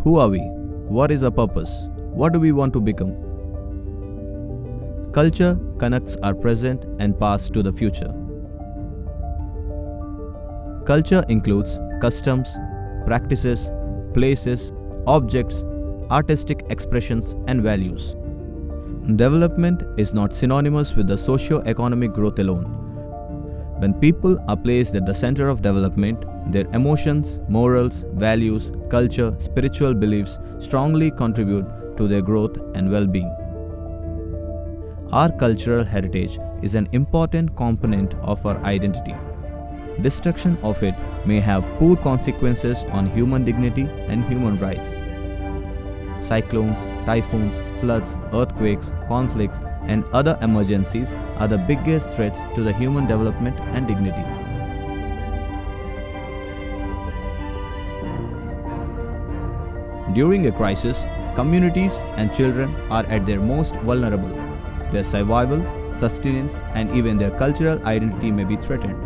Who are we? What is our purpose? What do we want to become? Culture connects our present and past to the future. Culture includes customs, practices, places, objects, artistic expressions, and values. Development is not synonymous with the socio-economic growth alone. When people are placed at the center of development, their emotions, morals, values, culture, spiritual beliefs strongly contribute to their growth and well-being. Our cultural heritage is an important component of our identity. Destruction of it may have poor consequences on human dignity and human rights. Cyclones, typhoons, floods, earthquakes, conflicts, and other emergencies are the biggest threats to the human development and dignity. During a crisis, communities and children are at their most vulnerable. Their survival, sustenance, and even their cultural identity may be threatened.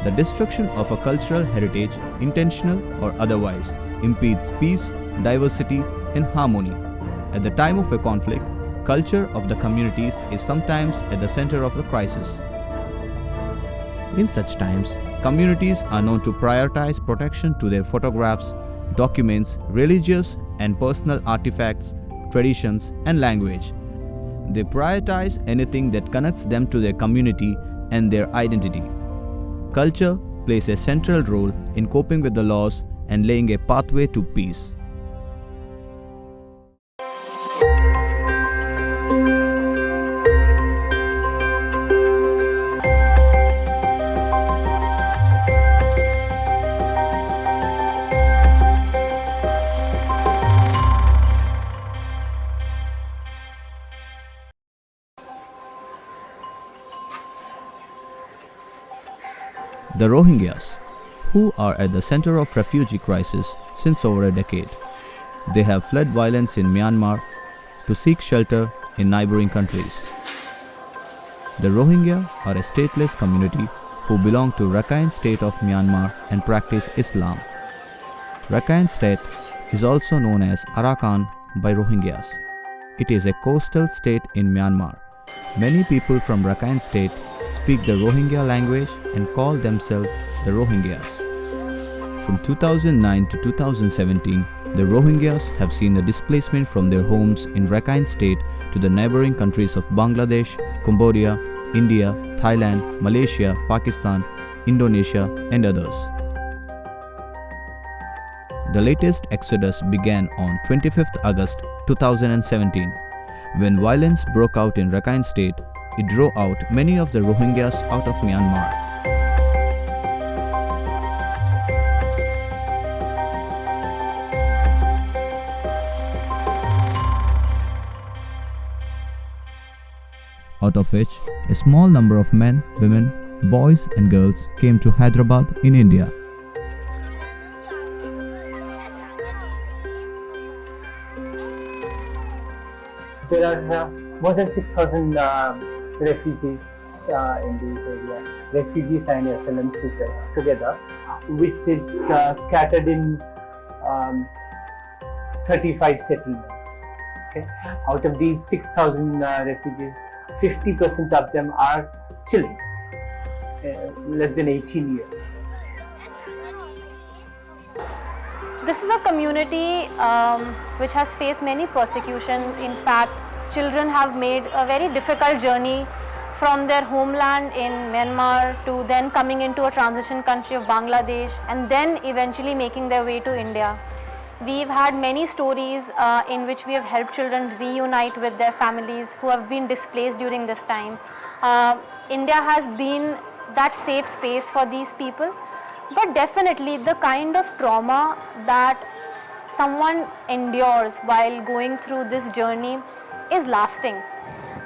The destruction of a cultural heritage, intentional or otherwise, impedes peace, diversity, and harmony. At the time of a conflict, culture of the communities is sometimes at the center of the crisis. In such times, communities are known to prioritize protection to their photographs, documents, religious and personal artifacts, traditions, and language. They prioritize anything that connects them to their community and their identity. Culture plays a central role in coping with the loss and laying a pathway to peace. The Rohingyas, who are at the center of refugee crisis since over a decade. They have fled violence in Myanmar to seek shelter in neighboring countries. The Rohingya are a stateless community who belong to Arakan state of Myanmar and practice Islam. Arakan state is also known as Arakan by Rohingyas. It is a coastal state in Myanmar. Many people from Arakan state speak the Rohingya language and call themselves the Rohingyas. From 2009 to 2017, the Rohingyas have seen a displacement from their homes in Rakhine State to the neighboring countries of Bangladesh, Cambodia, India, Thailand, Malaysia, Pakistan, Indonesia, and others. The latest exodus began on 25th August 2017. When violence broke out in Rakhine State, it drove out many of the Rohingyas out of Myanmar. Out of which, a small number of men, women, boys and girls came to Hyderabad in India. There are more than 6,000 refugees in this area, refugees and asylum seekers together, which is scattered in 35 settlements. Okay? Out of these 6,000 refugees, 50% of them are children, less than 18 years. This is a community which has faced many persecution. In fact, children have made a very difficult journey from their homeland in Myanmar to then coming into a transition country of Bangladesh and then eventually making their way to India. We've had many stories in which we have helped children reunite with their families who have been displaced during this time. India has been that safe space for these people, but definitely the kind of trauma that someone endures while going through this journey is lasting,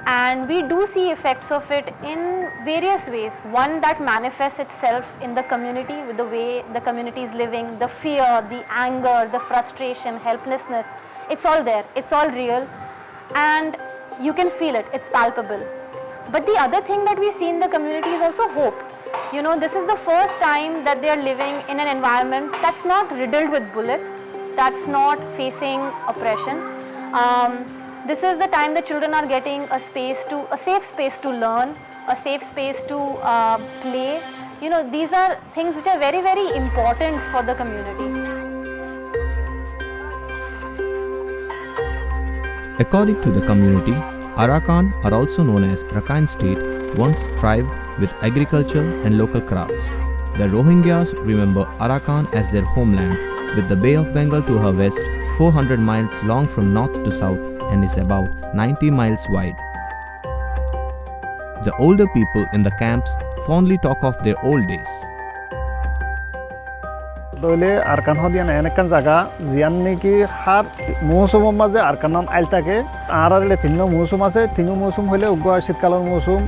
and we do see effects of it in various ways. One that manifests itself in the community with the way the community is living, the fear, the anger, the frustration, helplessness, it's all there, it's all real, and you can feel it, it's palpable. But the other thing that we see in the community is also hope. You know, this is the first time that they are living in an environment that's not riddled with bullets. that's not facing oppression. This is the time the children are getting a safe space to learn, a safe space to play. These are things which are very, very important for the community. According to the community, Arakan, are also known as Rakhine State, once thrived with agriculture and local crafts. The Rohingyas remember Arakan as their homeland, with the Bay of Bengal to her west, 400 miles long from north to south, and is about 90 miles wide. The older people in the camps fondly talk of their old days. দলে আরকান হদিয়ান এনেকান জায়গা জিয়ান নাকি হার মৌসুমের মাঝে আরকানান আইল থাকে আর তিন মৌসুম আছে তিন মৌসুম হলে উগ্র শীতকালের মৌসুম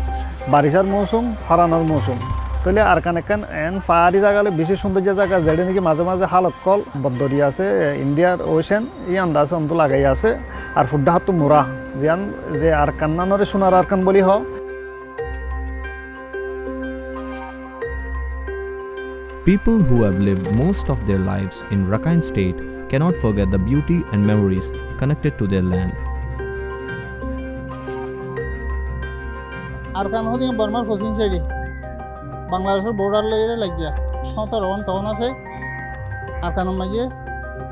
বারিশার মৌসুম হরানোর মৌসুম তাহলে আরকান একান এন পাহাড়ি জায়গালে বেশি সৌন্দর্য জায়গা যেটা নাকি মাঝে মাঝে হালকল বদ্দরি আছে ইন্ডিয়ার ওশেন এই আন্দাজ অন্ত লাগাই আছে আর ফুড্ডা হাত মোরা জিয়ান যে আরকান্নানরে সোনার আরকান বলি হ People who have lived most of their lives in Rakhine State cannot forget the beauty and memories connected to their land. Arkan হচ্ছে বর্মার পশ্চিম সাইডে বাংলাদেশের বর্ডার লেগে লাগিয়া 17 টাউন আছে আরকানের মাঝে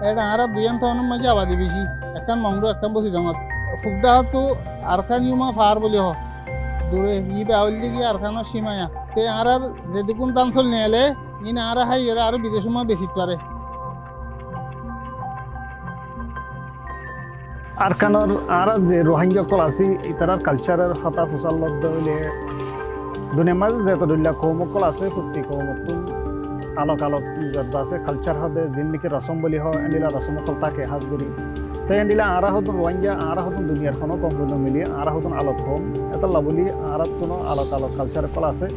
এটা আর দুইয়ান টাউনের মাঝে আবাদি বেশি একখান মংডু একখান বসি জমত ফুকডা তো আরকান ইউমা ফার বলি হ দূরে ই বাউল দিকে আরকানের সীমায়া তে আর যেদিকুন টানচল নিয়ে ইন আর হাই এরা আর বিদেশমা বেশি পারে আরকানের আর যে রোহিঙ্গা কল আছে ইতারার কালচারের হতা ফুসাল লব্ধ হইলে দুনিয়ার মাঝে যেত দুল্লা কৌমকল আছে প্রত্যেক কৌমতুন আলোক আলোক যত আছে কালচার হদে জিন্দিকে রসম বলি হয় এন্ডিলা রসমকল থাকে হাজগুড়ি তো এন্ডিলা আরা হতুন রোহিঙ্গা আরা হতুন দুনিয়ার ফোনও কম বলে মিলিয়ে আরা হতুন আলোক কম এত লাবলি আর কোনো আলোক আলোক কালচারের কল আছে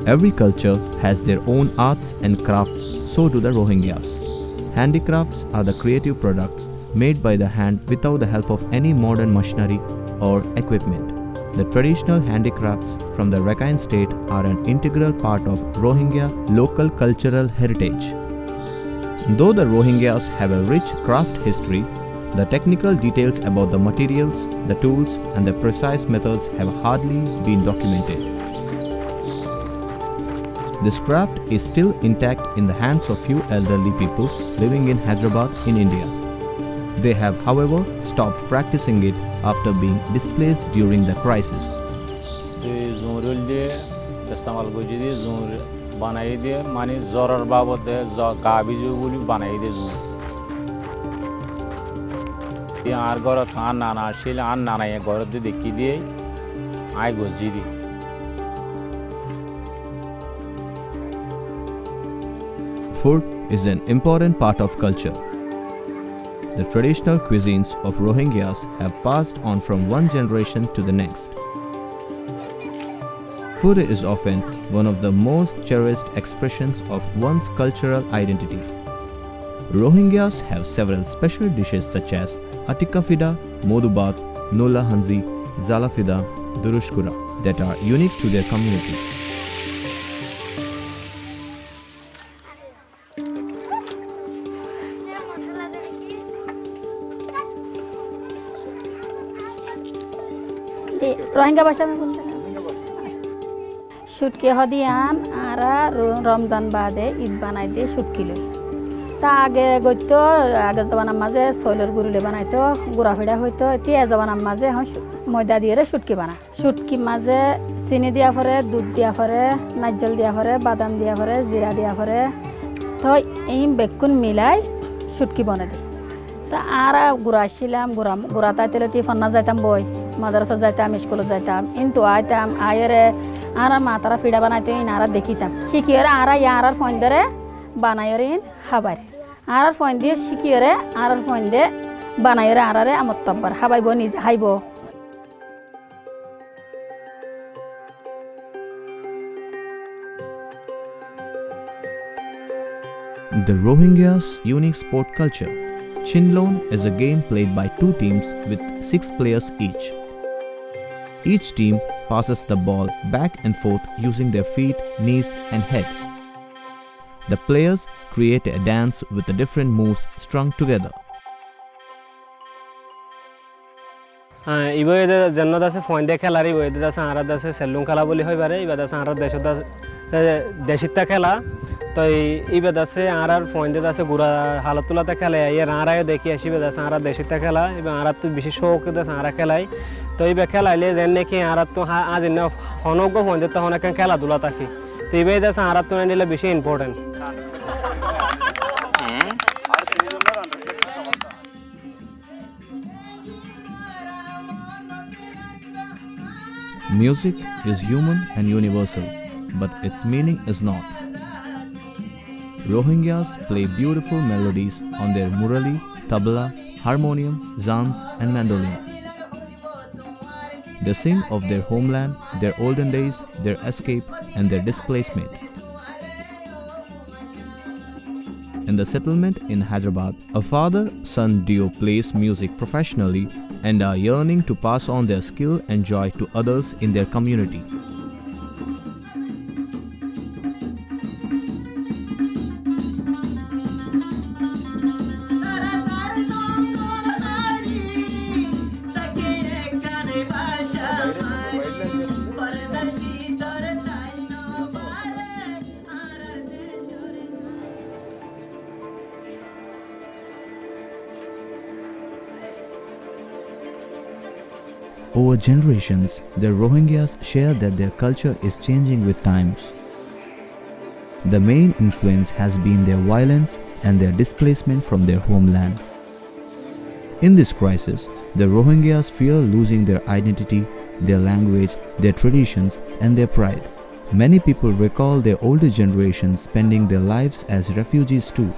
Every culture has their own arts and crafts, so do the Rohingyas. Handicrafts are the creative products made by the hand without the help of any modern machinery or equipment. The traditional handicrafts from the Rakhine State are an integral part of Rohingya local cultural heritage. Though the Rohingyas have a rich craft history, the technical details about the materials, the tools, and the precise methods have hardly been documented. This craft is still intact in the hands of few elderly people living in Hyderabad in India. They have, however, stopped practicing it after being displaced during the crisis. Food is an important part of culture. The traditional cuisines of Rohingyas have passed on from one generation to the next. Food is often one of the most cherished expressions of one's cultural identity. Rohingyas have several special dishes such as atikafida, modubat, nola hanzi, zalafida, durushkura that are unique to their community. Rohingya ভাষা শুটকি হদিয়ান আরা রমজান বাদে ঈদ বানাই দিয়ে শুটকি লই তা আগে গইতো আগে জবানার মাঝে সইলের গুরুলে বানাইতো গুড়া ফিড়া হইতো এতিয়া জবানার মাঝে ময়দা দিয়ে শুটকি বানা শুটকি মাঝে চিনি দিয়া পরে দুধ দিয়া পরে নারকেল দিয়া পরে বাদাম দিয়া পরে জিরা দিয়া পরে তো এই বেগুন মিলাই শুটকি বনে দিই তা আর গুড়া আসছিলাম গুড়া তাইতে তি ফন্না যাইতাম বই মাদ্রাসা যাইতাম স্কুলে যাইতাম কিন্তু আইতাম আয়েরে আর মা তারা ফিডা বানাইতে আর দেখিতাম শিখিয়ে আর ফোন ধরে বানাইরে হাবাই আর ফোন দিয়ে শিখিয়ে আর ফোন দিয়ে বানাইরে আরে আমার তব্বার হাবাইব নিজে হাইব The Rohingyas' unique sport culture. Chinlone is a game played by two teams with 6 players each. Each team passes the ball back and forth using their feet, knees, and head. The players create a dance with the different moves strung together. ইবাইদে জন্নত আছে ফয়েন্দে খেলার ইবাইদে আছে আরাদ আছে সেলুং খেলা বলি হয় পারে ইবাদ আছে আরাদ দেশিতা খেলা তো ইবাদ আছে আরার ফয়েন্দে আছে গুড়া হালতুলাতে খেলে এর আরায় দেখি আসি ইবাদ আছে আরাদ দেশিতা খেলা এবং আরাদ তো বেশি শৌক আছে আরা খেলাই তো ইবা খেলাইলে যেন নাকি আরাদ তো আজ ন হনগ্য ফয়েন্দে তো অনেক খেলাধুলা থাকে তো ইবাইদে আছে আরাদ তো নিলে বেশি important Music is human and universal, but its meaning is not. Rohingyas play beautiful melodies on their murali, tabla, harmonium, zans and mandolin. They sing of their homeland, their olden days, their escape and their displacement. In the settlement in Hyderabad, a father-son duo plays music professionally and are yearning to pass on their skill and joy to others in their community. Over generations, the Rohingyas share that their culture is changing with times. The main influence has been their violence and their displacement from their homeland. In this crisis, the Rohingyas fear losing their identity, their language, their traditions, and their pride. Many people recall their older generations spending their lives as refugees too.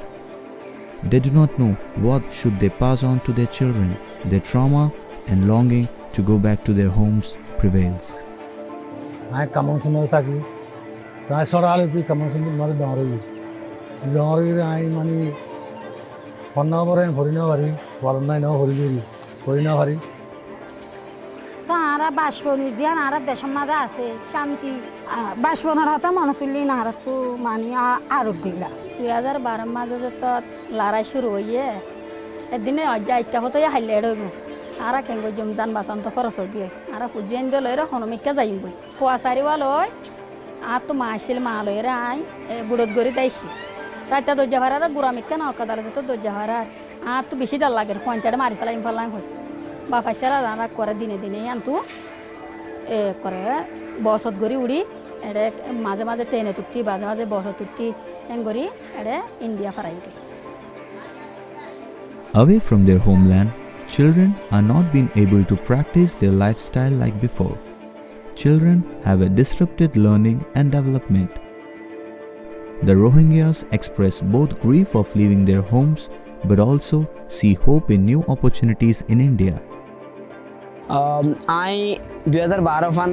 They do not know what should they pass on to their children. Their trauma and longing to go back to their homes prevails. I come on some other I saw all of the commercial mother Dory. Dory, I money for now and for no hurry, for no hurry, for no hurry. তারা বাসবনি দিয়া নারা দেশের মাঝে আছে শান্তি বাসবনার হতা মনে তুললি নারা তো মানে আরোপ দিলা 2012 মাঝে তো লড়াই শুরু হইয়ে এদিনে অজ্ঞা হতো হাইলে রইব আরা কেঙ্গো জমজান বাঁচান তো খরচ দিয়ে আরা পুজিয়েন দিল এরা হনমিকা যাইম বই খোয়া সারিওয়াল হয় আর তো মাসিল মা লইরে আই বুড়ত গড়ি দাইছি রাইতা দরজা ভাড়ার গুড়ামিকা না অকাদালে যেত দরজা ভাড়ার আর তো বেশি ডাল লাগে পঞ্চায়েত মারি ফেলাইম হয় বাপা সারা রান্না করে দিনে দিনে আনতু করে বসত গড়ি উড়ি এটা মাঝে মাঝে ট্রেনে তুটি মাঝে মাঝে বসত তুটি এন গড়ি এটা ইন্ডিয়া ফারাই দেয় Away from their homeland, children are not being able to practice their lifestyle like before. Children have a disrupted learning and development. The Rohingyas express both grief of leaving their homes but also see hope in new opportunities in India. I 2012 fan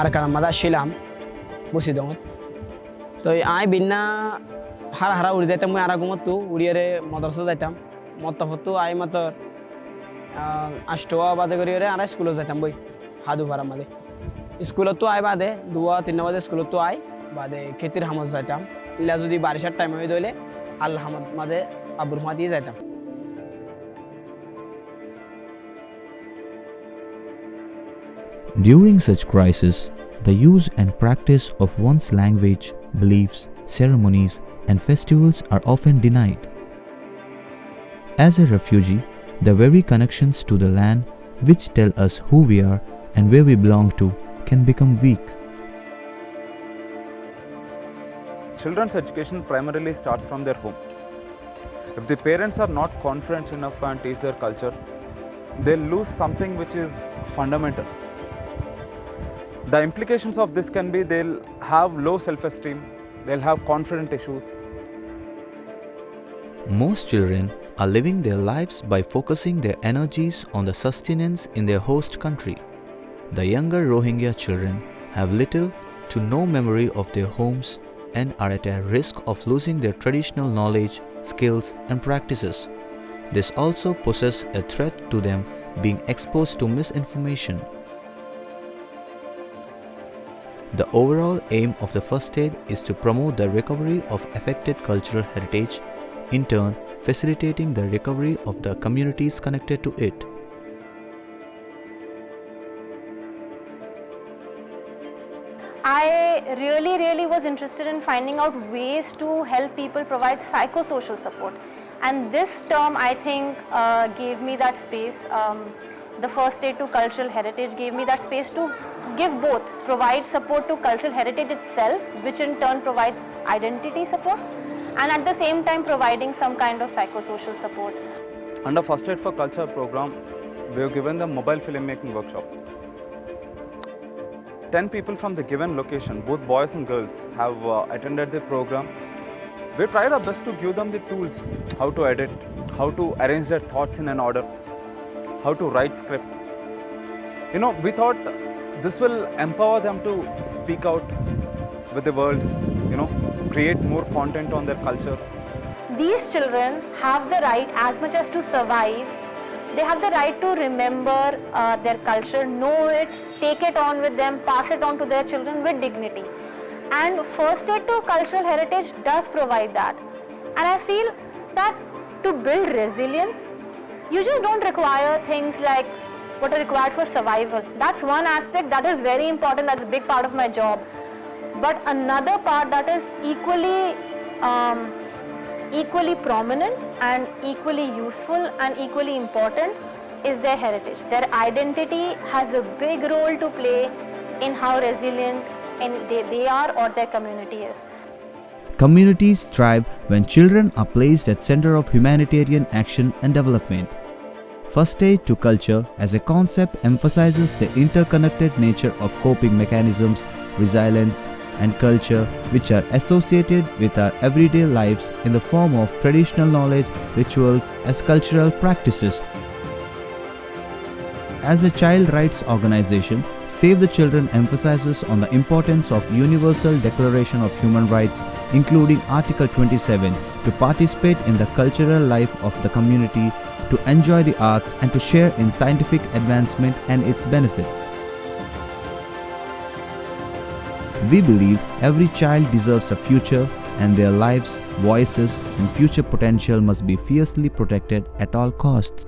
Arakan mada shilam busidong. So I binna hara uri jaitam moi aragumotu uriyare madrasa jaitam. Mottafotu I mator ashtoa baje goriyare ara school jaitam boi hadu fara made. School to I bade 2-3 baje school to I bade ketir hamaz jaitam. Illa jodi barishar time hoy doile al hamad made abur madi jaitam. During such crisis, the use and practice of one's language, beliefs, ceremonies, and festivals are often denied. As a refugee, the very connections to the land which tell us who we are and where we belong to can become weak. Children's education primarily starts from their home. If the parents are not confident enough and teach their culture, they'll lose something which is fundamental. The implications of this can be they'll have low self-esteem, they'll have confidence issues. Most children are living their lives by focusing their energies on the sustenance in their host country. The younger Rohingya children have little to no memory of their homes and are at a risk of losing their traditional knowledge, skills, and practices. This also poses a threat to them being exposed to misinformation. The overall aim of the first aid is to promote the recovery of affected cultural heritage, in turn facilitating the recovery of the communities connected to it. I really was interested in finding out ways to help people provide psychosocial support, and this term I think gave me that space. The first aid to cultural heritage gave me that space to give both, provide support to cultural heritage itself, which in turn provides identity support, and at the same time providing some kind of psychosocial support. Under First Aid for Culture program, we have given the mobile filmmaking workshop. 10 people from the given location, both boys and girls, have attended the program. We tried our best to give them the tools, how to edit, how to arrange their thoughts in an order, how to write script. We thought this will empower them to speak out with the world, create more content on their culture. These children have the right, as much as to survive, they have the right to remember their culture, know it, take it on with them, pass it on to their children with dignity. And First Aid to Cultural Heritage does provide that. And I feel that to build resilience, you just don't require things like what are required for survival. That's one aspect that is very important, that's a big part of my job. But another part that is equally prominent and equally useful and equally important is their heritage. Their identity has a big role to play in how resilient they are or their community is. Communities thrive when children are placed at center of humanitarian action and development. First aid to culture as a concept emphasizes the interconnected nature of coping mechanisms, resilience, and culture which are associated with our everyday lives in the form of traditional knowledge, rituals as cultural practices. As a child rights organization, Save the Children emphasizes on the importance of Universal Declaration of Human Rights, including Article 27, to participate in the cultural life of the community, to enjoy the arts and to share in scientific advancement and its benefits. We believe every child deserves a future and their lives, voices and future potential must be fiercely protected at all costs.